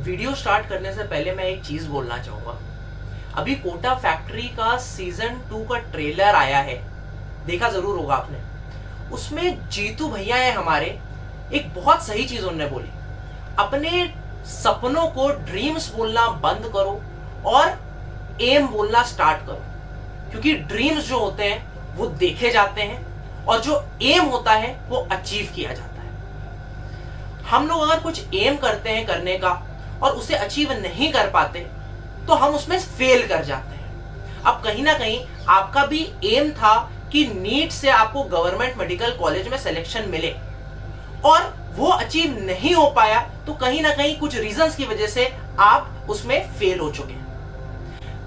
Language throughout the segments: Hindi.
वीडियो स्टार्ट करने से पहले मैं एक चीज बोलना चाहूंगा। अभी कोटा फैक्ट्री का सीजन 2 का ट्रेलर आया है, देखा जरूर होगा आपने। उसमें जीतू भैया है हमारे, एक बहुत सही चीज उन्होंने बोली, अपने सपनों को ड्रीम्स बोलना बंद करो और एम बोलना स्टार्ट करो, क्योंकि ड्रीम्स जो होते हैं वो देखे जाते हैं और जो एम होता है वो अचीव किया जाता है। हम लोग अगर कुछ एम करते हैं करने का और उसे अचीव नहीं कर पाते तो हम उसमें फेल कर जाते हैं। अब कहीं ना कहीं आपका भी एम था कि नीट से आपको गवर्नमेंट मेडिकल कॉलेज में सिलेक्शन मिले और वो अचीव नहीं हो पाया, तो कहीं ना कहीं कुछ रीजंस की वजह से आप उसमें फेल हो चुके हैं।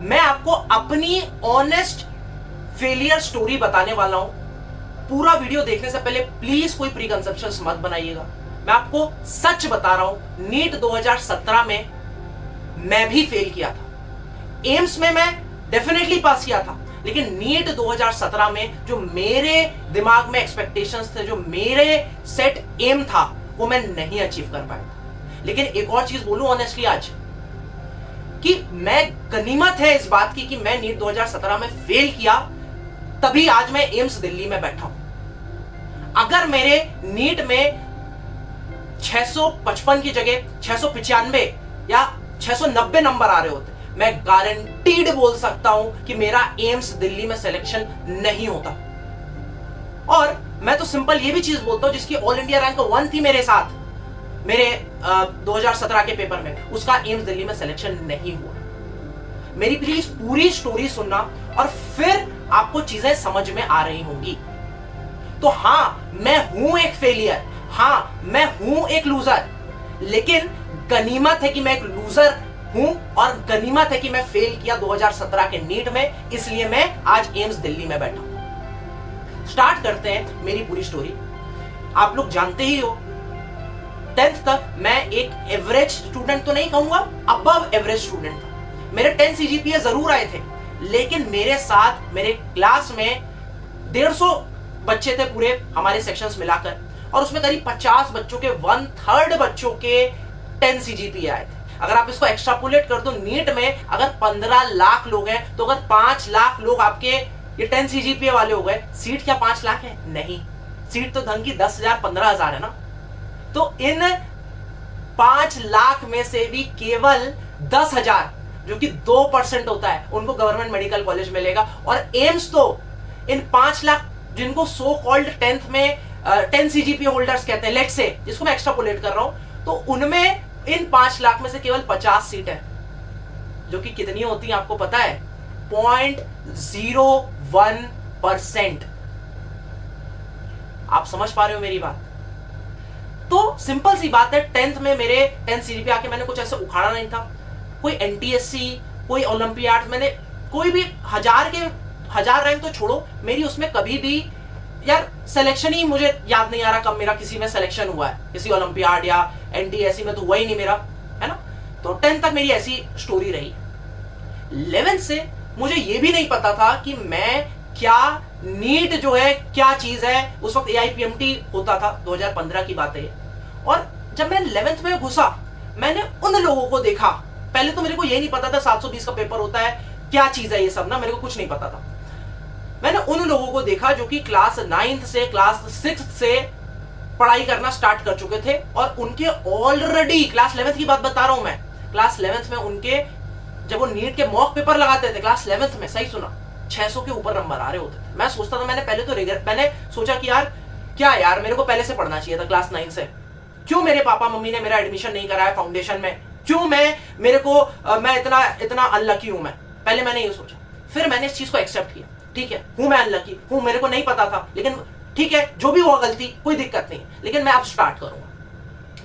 मैं आपको अपनी ऑनेस्ट फेलियर स्टोरी बताने वाला हूं। पूरा वीडियो देखने से पहले प्लीज कोई प्री कंसेप्शंस मत बनाइएगा। मैं आपको सच बता रहा हूं, नीट 2017 में मैं भी फेल किया था। एम्स में मैं डेफिनेटली पास किया था, लेकिन नीट 2017 में जो मेरे दिमाग में एक्सपेक्टेशंस थे, जो मेरे सेट एम था, वो मैं नहीं अचीव कर पाया। लेकिन एक और चीज बोलूं ऑनेस्टली आज, कि मैं गनीमत है इस बात की कि मैं नीट 2017 में फेल किया, तभी आज मैं एम्स दिल्ली में बैठा हूं। अगर मेरे नीट में 655 की जगह 695 या 690 नंबर आ रहे होते, मैं गारंटीड बोल सकता हूं कि मेरा एम्स दिल्ली में सिलेक्शन नहीं होता। और मैं तो सिंपल ये भी चीज बोलता हूं, जिसकी ऑल इंडिया रैंक 1 थी मेरे साथ, मेरे 2017 के पेपर में, उसका एम्स दिल्ली में सिलेक्शन नहीं हुआ। मेरी प्लीज पूरी स्टोरी सुनना और फिर आपको चीजें समझ में आ रही होंगी। तो हाँ, मैं हूं एक फेलियर, हाँ मैं हूं एक लूजर, लेकिन गनीमत है कि मैं एक लूजर हूं और गनीमत है कि मैं फेल किया 2017 के नीट में, इसलिए मैं आज एम्स दिल्ली में बैठा हूं। स्टार्ट करते हैं मेरी पूरी स्टोरी। आप लोग जानते ही हो, 10th तक मैं एक एवरेज स्टूडेंट तो नहीं कहूंगा, अबव एवरेज स्टूडेंट था। मेरे 10 सीजीपीए जरूर आए थे, लेकिन मेरे साथ मेरे क्लास में 150 बच्चे थे पूरे हमारे सेक्शंस मिलाकर, और उसमें करीब 50 बच्चों के 1/3 बच्चों के 10 सीजीपीए आए थे। अगर आप इसको एक्स्ट्रापोलेट कर दो, नीट में अगर 15 लाख लोग हैं, तो अगर 5 लाख लोग आपके ये 10 सीजीपीए वाले हो गए, सीट क्या 5 लाख है? नहीं, सीट तो ढंग की 10,000 15,000 है ना। तो इन 5 लाख में से भी केवल 10,000, जो कि 2% होता है, उनको गवर्नमेंट मेडिकल कॉलेज मिलेगा। और एम्स तो इन 5 लाख जिनको सो कॉल्ड 10th में 10 सीजीपीए होल्डर्स कहते हैं, लेट्स से, जिसको मैं एक्स्ट्रापोलेट कर रहा हूं, तो उनमें इन 5 लाख में से केवल 50 सीट है, जो कि कितनी होती है आपको पता है? 0.01%। आप समझ पा रहे हो मेरी बात? तो सिंपल सी बात है, 10th में मेरे 10 सीजीपीए आके मैंने कुछ ऐसे उखाड़ा नहीं था। कोई एनटीएससी, कोई ओलंपियाड, मैंने कोई भी 1000 रैंक तो छोड़ो, मेरी उसमें कभी भी यार सिलेक्शन ही, मुझे याद नहीं आ रहा कब मेरा किसी में सिलेक्शन हुआ है, किसी ओलंपियाड या एनटीएससी में तो हुआ ही नहीं मेरा, है ना। तो 10th तक मेरी ऐसी स्टोरी रही। 11th से मुझे ये भी नहीं पता था कि मैं क्या, नीट जो है क्या चीज है। उस वक्त एआईपीएमटी होता था, 2015 की बात है। और जब मैं 11th में घुसा, मैंने उन लोगों को देखा। पहले तो मेरे को ये नहीं पता था 720 का पेपर होता है, क्या चीज है ये सब ना, मेरे को कुछ नहीं पता था। मैंने उन लोगों को देखा जो कि क्लास 9th से क्लास 6th से पढ़ाई करना स्टार्ट कर चुके थे, और उनके ऑलरेडी क्लास 11th की बात बता रहा हूं मैं, क्लास 11th में उनके, जब वो नीट के मॉक पेपर लगाते थे क्लास 11th में, सही सुना, 600 के ऊपर नंबर आ रहे होते थे। मैं सोचता था, मैंने सोचा कि यार क्या यार, मेरे को पहले से पढ़ना चाहिए था क्लास 9 से। क्यों मेरे पापा मम्मी ने मेरा एडमिशन नहीं कराया फाउंडेशन में? क्यों मैं इतना अनलकी हूं? पहले मैंने ये सोचा, फिर मैंने इस चीज को एक्सेप्ट किया। ठीक है, हूं मैं अनलकी हूं, मेरे को नहीं पता था, लेकिन ठीक है, जो भी हुआ गलती, कोई दिक्कत नहीं, लेकिन मैं अब स्टार्ट करूंगा।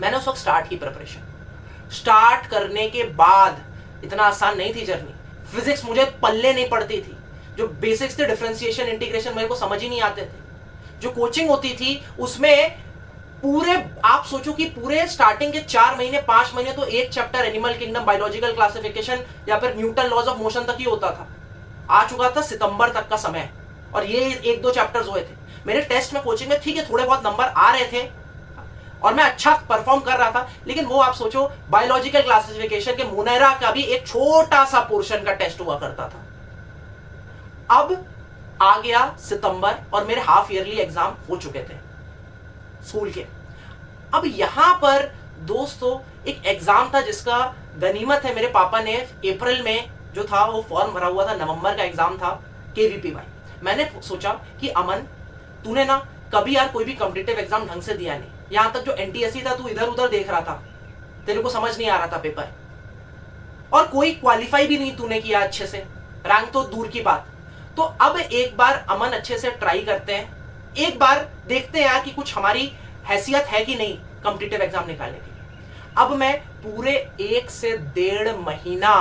मैंने उस वक्त स्टार्ट की प्रिपरेशन। स्टार्ट करने के बाद इतना आसान नहीं थी जर्नी। फिजिक्स मुझे पल्ले नहीं पड़ती थी, जो बेसिक्स थे, डिफरेंशिएशन, इंटीग्रेशन, मेरे को समझ ही नहीं आते थे। जो कोचिंग होती थी उसमें पूरे, आप सोचो कि पूरे स्टार्टिंग के 4 महीने 5 महीने तो एक chapter animal kingdom, biological classification या फिर न्यूटन लॉज ऑफ मोशन तक ही होता था। आ चुका था सितंबर तक का समय, और ये 1-2 चैप्टर्स हुए थे। मेरे टेस्ट में कोचिंग में ठीक है थोड़े बहुत नंबर आ रहे थे, और मैं अच्छा परफॉर्म कर रहा था, लेकिन वो आप सोचो बायोलॉजिकल क्लासिफिकेशन के मुनैरा का भी एक छोटा सा पोर्शन का टेस्ट हुआ करता था। अब आ गया सितंबर और मेरे हाफ ईयरली एग्जाम हो चुके थे स्कूल के। अब यहां पर दोस्तों एक एग्जाम था जिसका गनीमत है मेरे पापा ने अप्रैल में जो था वो फॉर्म भरा हुआ था, नवंबर का एग्जाम था KVPY। मैंने सोचा कि अमन तूने ना कभी यार कोई भी कॉम्पिटिटिव एग्जाम ढंग से दिया नहीं, यहां तक जो NTSC था तू इधर उधर देख रहा था, तेरे को समझ नहीं आ रहा था पेपर, और कोई क्वालिफाई भी नहीं तूने किया अच्छे से, रैंक तो दूर की बात। तो अब एक बार अमन अच्छे से ट्राई करते हैं, एक बार देखते हैं यार कि कुछ हमारी हैसियत है कि नहीं कॉम्पिटिटिव एग्जाम निकालने की। अब मैं पूरे 1 से 1.5 महीना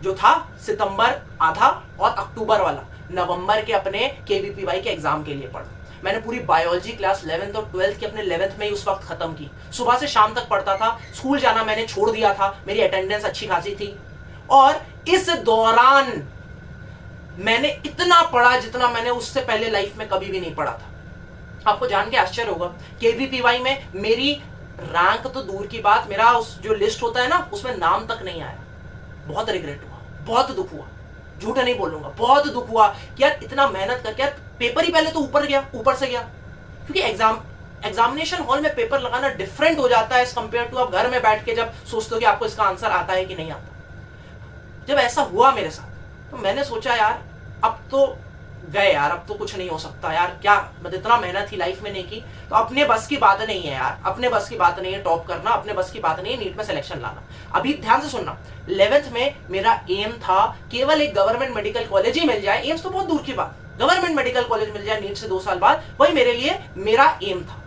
जो था सितंबर आधा और अक्टूबर वाला नवंबर के अपने KVPY के एग्जाम के लिए पढ़ा। मैंने पूरी बायोलॉजी क्लास 11th और 12th की अपने 11th में ही उस वक्त खत्म की। सुबह से शाम तक पढ़ता था, स्कूल जाना मैंने छोड़ दिया था, मेरी अटेंडेंस अच्छी खासी थी, और इस दौरान मैंने इतना पढ़ा जितना मैंने उससे पहले लाइफ में कभी भी नहीं पढ़ा था। आपको जान के आश्चर्य होगा KVPY में मेरी रैंक तो दूर की बात, मेरा उस जो लिस्ट होता है ना उसमें नाम तक नहीं आया। बहुत रिग्रेट हुआ, बहुत दुख हुआ, झूठ नहीं बोलूंगा, बहुत दुख हुआ कि यार इतना मेहनत करके यार पेपर ही पहले तो ऊपर से गया, क्योंकि एग्जामिनेशन हॉल में पेपर लगाना डिफरेंट हो जाता है एज कंपेयर टू आप घर में बैठ के जब सोचते हो कि आपको इसका आंसर आता है कि नहीं आता। जब ऐसा हुआ मेरे साथ तो मैंने सोचा यार अब तो गए यार, अब तो कुछ नहीं हो सकता यार, क्या मतलब इतना मेहनत ही लाइफ में नहीं की तो अपने बस की बात नहीं है यार, अपने बस की बात नहीं है टॉप करना, अपने बस की बात नहीं है नीट में सिलेक्शन लाना। अभी ध्यान से सुनना, 11th में मेरा एम था केवल एक गवर्नमेंट मेडिकल कॉलेज ही मिल जाए, एम्स तो बहुत दूर की बात, गवर्नमेंट मेडिकल कॉलेज मिल जाए नीट से 2 साल बाद, वही मेरे लिए मेरा एम था।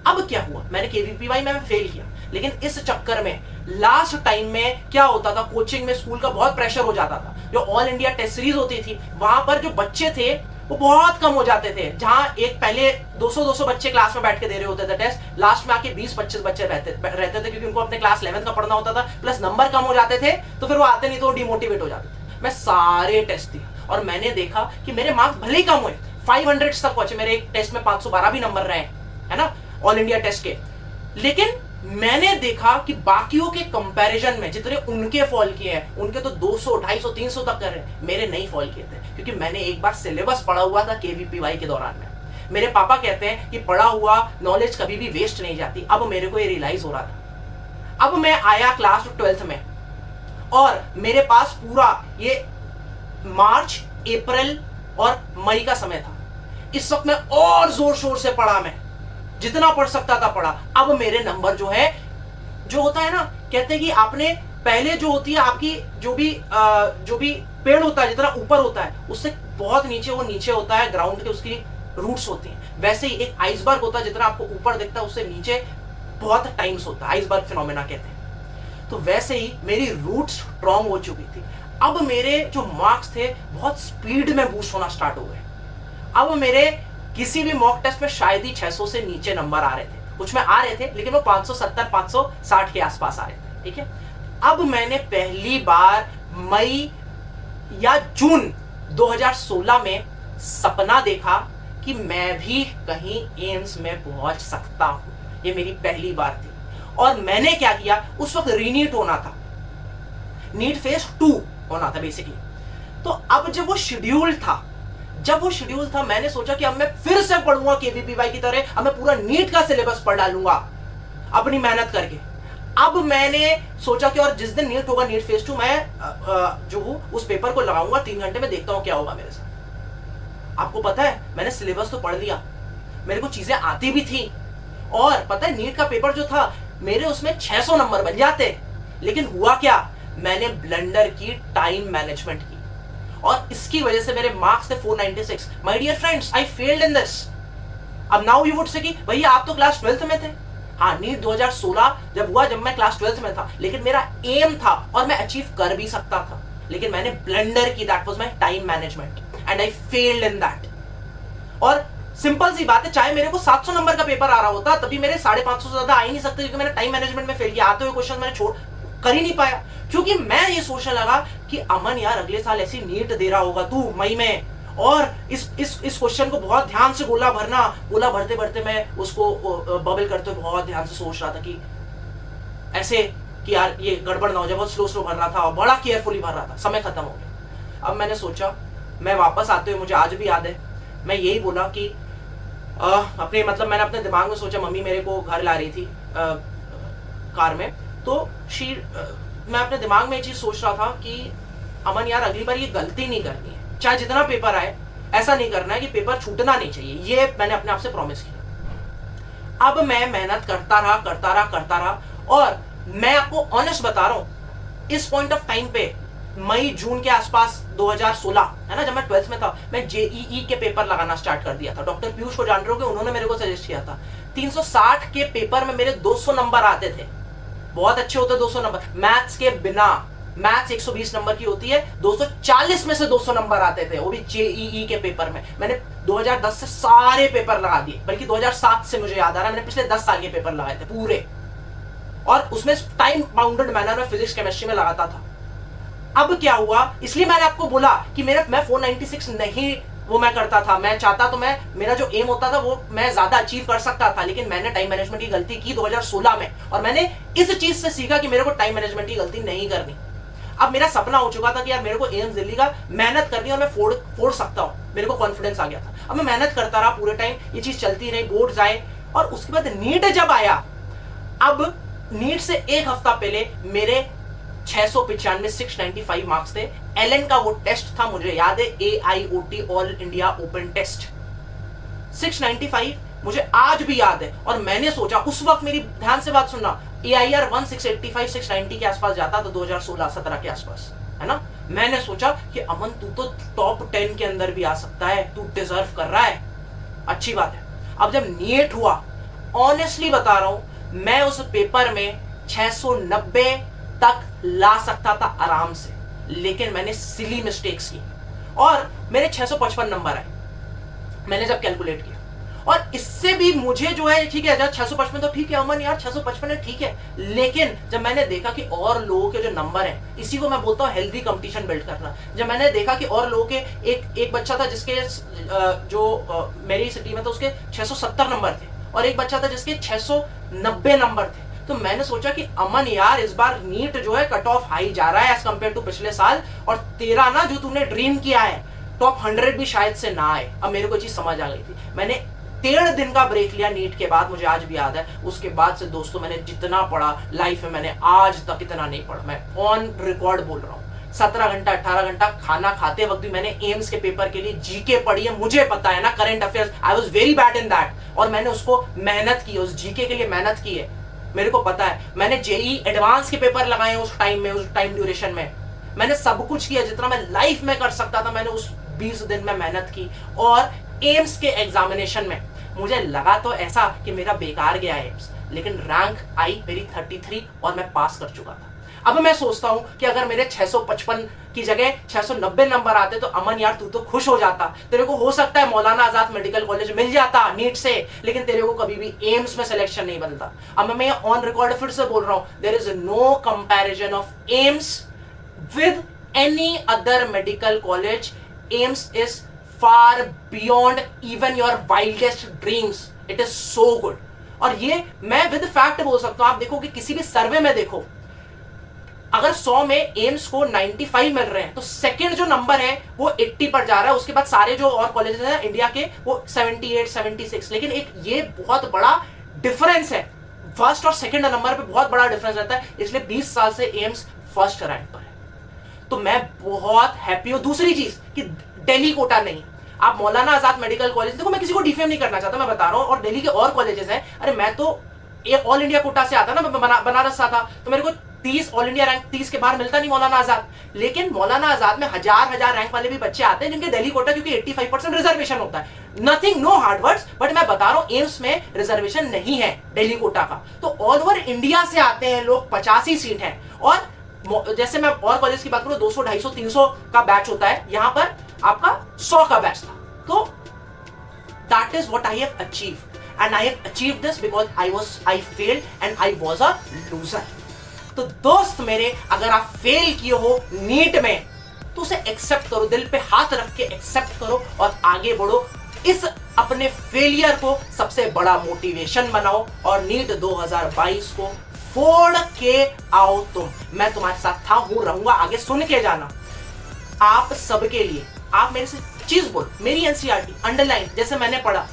अब क्या हुआ, मैंने KVPY में फेल किया, लेकिन इस चक्कर में लास्ट टाइम में क्या होता था, कोचिंग में स्कूल का बहुत प्रेशर हो जाता था। जो ऑल इंडिया टेस्ट सीरीज होती थी वहां पर जो बच्चे थे वो बहुत कम हो जाते थे, जहां एक पहले 200 बच्चे क्लास में बैठ के दे रहे होते थे टेस्ट, लास्ट में आके 20-25 बच्चे रहते थे, क्योंकि उनको अपने क्लास 11th का पढ़ना होता था, प्लस नंबर कम हो जाते थे तो फिर वो आते नहीं तो डिमोटिवेट हो जाते थे। मैं सारे टेस्ट दिए और मैंने देखा कि मेरे मार्क्स भले ही कम हुए, 500 तक पहुंचे, मेरे एक टेस्ट में 512 भी नंबर रहे, है ना, ऑल इंडिया टेस्ट के, लेकिन मैंने देखा कि बाकियों के कंपैरिजन में जितने उनके फॉल किए हैं उनके तो 200, 250, 300 तक कर रहे हैं, मेरे नहीं फॉल किए थे, क्योंकि मैंने एक बार सिलेबस पढ़ा हुआ था KVPY के दौरान में। मेरे पापा कहते हैं कि पढ़ा हुआ नॉलेज कभी भी वेस्ट नहीं जाती। अब मेरे को ये रियलाइज हो रहा था। अब मैं आया क्लास 12th में और मेरे पास पूरा ये मार्च, अप्रैल और मई का समय था। इस वक्त मैं और जोर शोर से पढ़ा, मैं जितना पढ़ सकता था पढ़ा। अब मेरे नंबर जो है, जो होता है ना, कहते हैं कि आपने पहले जो होती है आपकी जो भी पेड़ होता है जितना ऊपर होता है उससे बहुत नीचे वो नीचे होता है, ग्राउंड के उसकी रूट्स होती हैं, वैसे ही एक आइसबर्ग होता है जितना आपको ऊपर दिखता है उससे नीचे बहुत टाइम्स होता है, आइसबर्ग फिनोमेना कहते हैं। तो वैसे ही मेरी रूट्स स्ट्रांग हो चुकी थी। अब मेरे जो मार्क्स थे बहुत स्पीड में बूस्ट होना स्टार्ट हो गए। अब मेरे किसी भी मॉक टेस्ट में शायद ही 600 से नीचे नंबर आ रहे थे, कुछ में आ रहे थे लेकिन वो 570, 560 के आसपास आ रहे थे, ठीक है। अब मैंने पहली बार मई या जून 2016 में सपना देखा कि मैं भी कहीं एम्स में पहुंच सकता हूं। ये मेरी पहली बार थी और मैंने क्या किया, उस वक्त रीनीट होना था, नीट फेज 2 होना था बेसिकली। तो अब जब वो शेड्यूल था मैंने सोचा कि अब मैं फिर से पढ़ूंगा KVPY की तरह, अब मैं पूरा नीट का सिलेबस पढ़ डालूंगा अपनी मेहनत करके। अब मैंने सोचा कि और जिस दिन नीट होगा, नीट फेज 2, मैं जो हूं उस पेपर को लगाऊंगा 3 घंटे में, देखता हूं क्या होगा मेरे साथ। आपको पता है मैंने सिलेबस तो पढ़ लिया, मेरे को चीजें आती भी थी, और पता है नीट का पेपर जो था मेरे उसमें 600 नंबर बन जाते, लेकिन हुआ क्या, मैंने ब्लंडर की टाइम मैनेजमेंट की और इसकी वजह से मेरे मार्क्स थे 496। My dear friends, I failed in this. अब नाउ यू वुड से कि भैया आप तो क्लास 12th में थे। हाँ, नीट 2016 जब हुआ, जब मैं क्लास 12th में था, लेकिन मेरा एम था और मैं अचीव कर भी सकता था, लेकिन मैंने ब्लंडर की, that was my time management and I failed in that. और सिंपल सी बात है, चाहे मेरे को 700 नंबर का पेपर आ रहा होता तभी मेरे 550 से ज्यादा आ ही नहीं सकते, क्योंकि मैंने टाइम मैनेजमेंट में फेल किया। आते हुए क्वेश्चन मैंने कर ही नहीं पाया, क्योंकि मैं ये सोचने लगा कि अमन यार अगले साल ऐसी नीट दे रहा होगा तू मई में, और इस क्वेश्चन को बहुत ध्यान से गोला भरते भरते मैं उसको बबल करते हुए बहुत ध्यान से सोच रहा था कि ऐसे कि यार ये गड़बड़ ना हो जाए। बहुत स्लो भर रहा था और बड़ा केयरफुली भर रहा था। समय खत्म हो गया। अब मैंने सोचा, मैं वापस आते हुए मुझे आज भी याद है, मैं यही बोला कि अपने मतलब मैंने अपने दिमाग में सोचा, मम्मी मेरे को घर ला रही थी कार में, तो मैं अपने दिमाग में ये चीज सोच रहा था कि अमन यार अगली बार ये गलती नहीं करनी है, चाहे जितना पेपर आए ऐसा नहीं करना है कि पेपर छूटना नहीं चाहिए। ये मैंने अपने आप से प्रॉमिस किया। अब मैं मेहनत करता रहा और मैं आपको ऑनेस्ट बता रहा हूं, इस पॉइंट ऑफ टाइम पे मई जून के आसपास 2016 है ना, जब मैं 12th में था, मैं जेईई के पेपर लगाना स्टार्ट कर दिया था। डॉक्टर पीयूष को जान रहे हो कि उन्होंने मेरे को सजेस्ट किया था। 360 के पेपर में मेरे 200 नंबर आते थे, बहुत अच्छे होते 200 नंबर। मैथ्स के बिना, मैथ्स 120 नंबर की होती है, 240 में से 200 नंबर आते थे, वो भी जेईई के पेपर में। मैंने 2010 से सारे पेपर लगा दिए, बल्कि 2007 से मुझे याद आ रहा है मैंने पिछले 10 साल के पेपर लगाए थे पूरे, और उसमें टाइम बाउंडेड मैनर में फिजिक्स केमिस्ट्री में लगाता था। अब क्या हुआ, इसलिए मैंने आपको बोला कि मैं 496 नहीं वो मैं करता था। मैं चाहता तो मेरा जो एम होता था वो मैं ज्यादा अचीव कर सकता था, लेकिन मैंने टाइम मैनेजमेंट की गलती की 2016 में, और मैंने इस चीज से सीखा कि मेरे को टाइम मैनेजमेंट की गलती नहीं करनी। अब मेरा सपना हो चुका था कि यार मेरे को एम्स दिल्ली का मेहनत करनी और मैं फोड़ सकता हूं। मेरे को कॉन्फिडेंस आ गया था। अब मैं मेहनत करता रहा पूरे टाइम, ये चीज चलती रही, बोर्ड्स आए, और उसके बाद नीट जब आया, अब नीट से एक हफ्ता पहले मेरे 695 695 मार्क्स थे। एलएन का वो टेस्ट था, मुझे याद है, AIOT all India open test, 695 मुझे आज भी याद है। और मैंने सोचा उस वक्त, मेरी ध्यान से बात सुनना, AIR 1 685 690 के आसपास जाता था 2016-17 के आसपास, है ना। मैंने सोचा कि अमन तू तो टॉप 10 के अंदर भी आ सकता है, तू डिजर्व कर रहा है, अच्छी बात है। अब जब नीट हुआ, ऑनेस्टली बता रहा हूं, मैं उस पेपर में 690 तक ला सकता था आराम से, लेकिन मैंने सिली मिस्टेक्स की और मेरे 655 नंबर आए मैंने जब कैलकुलेट किया। और इससे भी मुझे जो है, ठीक है 655 तो ठीक है अमन यार, 655 है ठीक है, लेकिन जब मैंने देखा कि और लोगों के जो नंबर हैं, इसी को मैं बोलता हूँ हेल्दी कंपटीशन बिल्ड करना। जब मैंने देखा कि और लोगों के एक बच्चा था जिसके जो मेरी सिटी में था, उसके 670 नंबर थे, और एक बच्चा था जिसके 690 नंबर थे, तो मैंने सोचा कि अमन यार इस बार नीट जो है कट ऑफ हाई जा रहा है एज कंपेयर टू पिछले साल, और तेरा ना जो तूने ड्रीम किया है टॉप 100 भी शायद से ना आए। अब मेरे को चीज समझ आ गई थी। मैंने 13 दिन का ब्रेक लिया नीट के बाद, मुझे आज भी याद है। उसके बाद से दोस्तों मैंने जितना पढ़ा लाइफ में, मैंने आज तक इतना नहीं पढ़ा। मैं ऑन रिकॉर्ड बोल रहा हूँ, 17 घंटा 18 घंटा खाना खाते वक्त भी मैंने एम्स के पेपर के लिए जीके पढ़ी है। मुझे पता है ना, current affairs, I was very bad in that, और मैंने उसको मेहनत की, उस जीके के लिए मेहनत की है, मेरे को पता है। मैंने जेई एडवांस के पेपर लगाए उस टाइम में, उस टाइम ड्यूरेशन में मैंने सब कुछ किया जितना मैं लाइफ में कर सकता था। मैंने उस 20 दिन में मेहनत की, और एम्स के एग्जामिनेशन में मुझे लगा तो ऐसा कि मेरा बेकार गया एम्स, लेकिन रैंक आई मेरी 33 और मैं पास कर चुका था। अब मैं सोचता हूं कि अगर मेरे 655 की जगह 690 नंबर आते तो अमन यार तू तो खुश हो जाता। तेरे को हो सकता है मौलाना आजाद मेडिकल कॉलेज मिल जाता नीट से, लेकिन तेरे को कभी भी एम्स में सिलेक्शन नहीं बनता। अब मैं ऑन रिकॉर्ड फिर से बोल रहा हूं, there is no comparison of AIIMS with any other medical college. AIIMS is far beyond even your wildest dreams, it is so good. और ये मैं विद फैक्ट बोल सकता हूं। आप देखो कि किसी भी सर्वे में देखो, अगर 100 में एम्स को 95 मिल रहे हैं तो सेकंड जो नंबर है वो 80 पर जा रहा है। उसके बाद सारे जो और कॉलेजेस हैं इंडिया के वो 78 76। लेकिन एक ये बहुत बड़ा डिफरेंस है, फर्स्ट और सेकंड नंबर पे बहुत बड़ा डिफरेंस रहता है। इसलिए 20 साल से एम्स फर्स्ट रैंक पर है, तो मैं बहुत हैप्पी हूं। दूसरी चीज कि दिल्ली कोटा नहीं, आप मौलाना आजाद मेडिकल कॉलेज, देखो मैं किसी को डिफेम नहीं करना चाहता, मैं बता रहा हूं, और दिल्ली के और कॉलेजेस हैं। अरे मैं तो ऑल इंडिया कोटा से आता ना, मैं बनारस से आता, तो मेरे को 30 ऑल इंडिया रैंक 30 के बाहर मिलता नहीं मौलाना आजाद। लेकिन मौलाना आजाद में हजार रैंक वाले भी बच्चे आते हैं जिनके दिल्ली कोटा, क्योंकि 85% रिजर्वेशन होता है। Nothing, no hard words, but मैं बता रहा हूं एम्स में रिजर्वेशन नहीं है दिल्ली कोटा का, तो ऑल ओवर इंडिया से आते हैं लोग, 85 सीट है। और जैसे मैं और कॉलेज की बात करूं, 200 250 300 का बैच होता है, यहां पर आपका 100 का बैच था। तो that is what I have achieved, and I have achieved this because I failed and I was a loser। तो दोस्त मेरे, अगर आप फेल किए हो नीट में तो उसे एक्सेप्ट करो, दिल पे हाथ रख के एक्सेप्ट करो और आगे बढ़ो। इस अपने फेलियर को सबसे बड़ा मोटिवेशन बनाओ और नीट 2022 को फोड़ के आओ तुम। मैं तुम्हारे साथ था, हूं, रहूंगा, आगे सुन के जाना। आप सबके लिए आप मेरे से चीज बोलो, मेरी एनसीईआरटी अंडरलाइन जैसे मैंने पढ़ा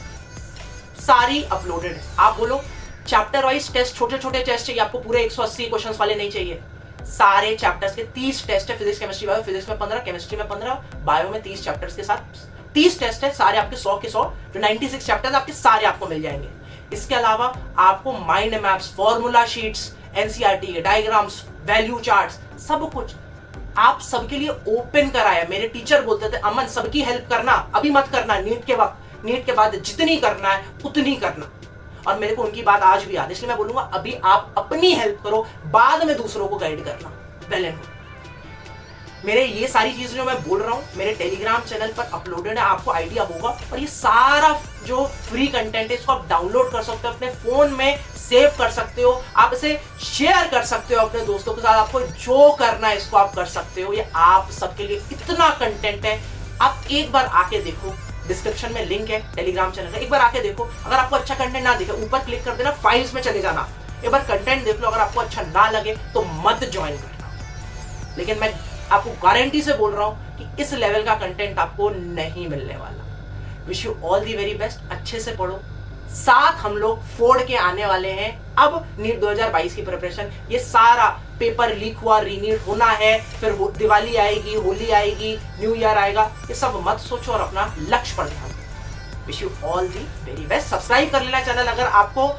सारी अपलोडेड है। आप बोलो चैप्टर वाइज टेस्ट, छोटे छोटे टेस्ट चाहिए आपको, पूरे 180 क्वेश्चंस वाले नहीं चाहिए। सारे चैप्टर्स के 30 टेस्ट है, फिजिक्स केमिस्ट्री बायो, फिजिक्स में 15, केमिस्ट्री में 15, बायो में 30 चैप्टर्स के साथ 30 टेस्ट है, सारे आपके 100 के 100, जो 96 चैप्टर्स आपके सारे आपको मिल जाएंगे। इसके अलावा आपको mind maps, formula sheets, NCERT के डायग्राम्स, वैल्यू चार्ट्स, सब कुछ आप सबके लिए ओपन कराया। मेरे टीचर बोलते थे अमन सबकी हेल्प करना, अभी मत करना, नीट के वक्त, नीट के बाद जितनी करना है उतनी करना। और मेरे को उनकी बात आज भी याद है, इसलिए मैं बोलूंगा अभी आप अपनी हेल्प करो, बाद में दूसरों को गाइड करना। Well and good. मेरे ये सारी चीजें जो मैं बोल रहा हूँ मेरे टेलीग्राम चैनल पर अपलोडेड है, आपको आइडिया होगा। और ये सारा जो फ्री कंटेंट है इसको आप डाउनलोड कर सकते हो, अपने फोन में सेव कर सकते हो, आप इसे शेयर कर सकते हो अपने दोस्तों के साथ। आपको जो करना है इसको आप कर सकते हो। ये आप सबके लिए इतना कंटेंट है, आप एक बार आके देखो, डिस्क्रिप्शन में लिंक है टेलीग्राम चैनल का, एक बार आके देखो। अगर आपको अच्छा कंटेंट ना दिखे ऊपर क्लिक कर देना, फाइल्स में चले जाना, एक बार कंटेंट देख लो। अगर आपको अच्छा ना लगे तो मत ज्वाइन करना। लेकिन मैं आपको गारंटी से बोल रहा हूं कि इस लेवल का कंटेंट आपको नहीं मिलने वाला। Wish you all the very best. अच्छे से पढ़ो, साथ हम लोग फोड़ के आने वाले हैं। अब नीट 2022 की प्रिपरेशन, ये सारा पेपर लीक हुआ, रीनीट होना है, फिर दिवाली आएगी, होली आएगी, न्यू ईयर आएगा, ये सब मत सोचो और अपना लक्ष्य पर ध्यान दो। Wish you all the very best. Subscribe कर लेना चैनल अगर आपको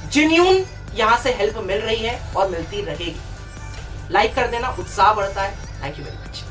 जेन्युइन यहां से हेल्प मिल रही है और मिलती रहेगी। लाइक कर देना, उत्साह बढ़ता है। Thank you very much.